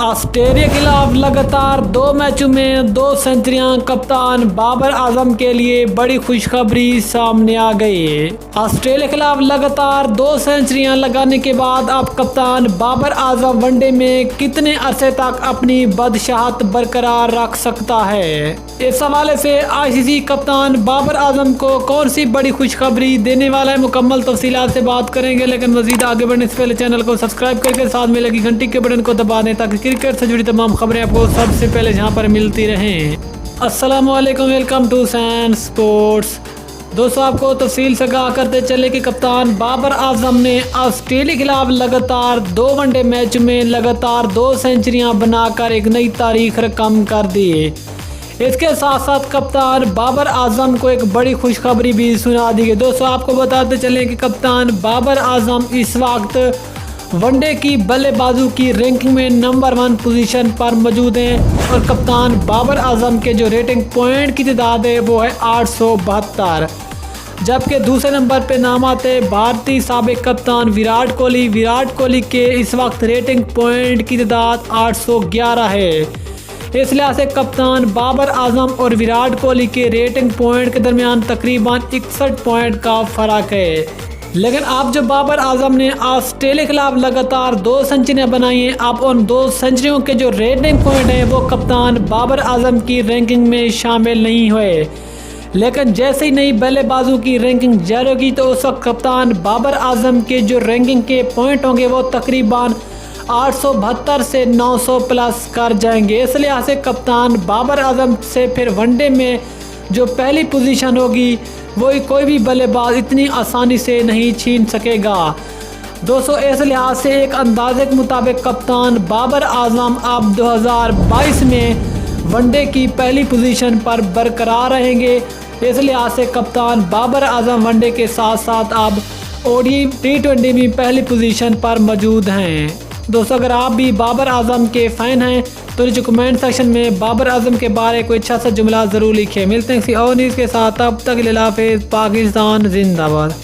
Australia के खिलाफ लगातार 2 मैचों में 2 सेंचुरियां कप्तान बाबर आजम के लिए बड़ी खुशखबरी सामने आ गई है। ऑस्ट्रेलिया के खिलाफ लगातार 2 सेंचुरियां लगाने के बाद अब कप्तान बाबर आजम वनडे में कितने अरसे तक अपनी बादशाहत बरकरार रख सकता है। इस हवाले से आईसीसी कप्तान बाबर आजम को कौन सी बड़ी खुशखबरी देने वाला है, मुकम्मल तफसीलात से बात करेंगे। लेकिन मजीद आगे बढ़ने से पहले चैनल को सब्सक्राइब करके साथ में लगी घंटी के बटन को दबा दें ताकि क्रिकेट से जुड़ी तमाम खबरें आपको सबसे पहले यहाँ पर मिलती रहें। अस्सलाम वालेकुम, वेलकम टू सैन स्पोर्ट्स। दोस्तों, आपको तफसील से आगाह करते चले कि कप्तान बाबर आजम ने ऑस्ट्रेलिया के खिलाफ लगातार 2 वनडे मैच में लगातार 2 सेंचुरियां बनाकर एक नई तारीख रकम कर दी है। इसके साथ साथ कप्तान बाबर आजम को एक बड़ी खुशखबरी भी सुना दी गई। दोस्तों, आपको बताते चलें कि कप्तान बाबर आजम इस वक्त वनडे की बल्लेबाजों की रैंकिंग में नंबर 1 पोजीशन पर मौजूद हैं और कप्तान बाबर आजम के जो रेटिंग पॉइंट की तादाद है वो है 872, जबकि दूसरे नंबर पे नाम आते भारतीय साबिक कप्तान विराट कोहली। विराट कोहली के इस वक्त रेटिंग पॉइंट की तादाद 811 है। इस लिहाज से कप्तान बाबर आजम और विराट कोहली के रेटिंग पॉइंट के दरमियान तकरीबन 61 पॉइंट का फ़र्क है। लेकिन अब जो बाबर आजम ने ऑस्ट्रेलिया के खिलाफ लगातार 2 सेंचुरियां बनाई हैं, अब उन 2 सेंचुरियों के जो रेटिंग पॉइंट हैं वो कप्तान बाबर आजम की रैंकिंग में शामिल नहीं हुए। लेकिन जैसे ही नई बल्लेबाजों की रैंकिंग जारी होगी तो उस वक्त कप्तान बाबर आजम के जो रैंकिंग के पॉइंट होंगे वो तकरीबन 872 से 900 प्लस कर जाएंगे। इस लिहाज से कप्तान बाबर आजम से फिर वनडे में जो पहली पोजीशन होगी वो कोई भी बल्लेबाज इतनी आसानी से नहीं छीन सकेगा। दोस्तों, इस लिहाज से एक अंदाजे के मुताबिक कप्तान बाबर आजम अब 2022 में वनडे की पहली पोजीशन पर बरकरार रहेंगे। इस लिहाज से कप्तान बाबर आजम वनडे के साथ साथ अब ओडी T20 में पहली पोजीशन पर मौजूद हैं। दोस्तों, अगर आप भी बाबर आजम के फ़ैन हैं तो नीचे कमेंट सेक्शन में बाबर आजम के बारे कोई अच्छा सा जुमला ज़रूर लिखें। मिलते हैं किसी और न्यूज़ के साथ, तब तक के लिए हाफ़िज़। पाकिस्तान जिंदाबाद।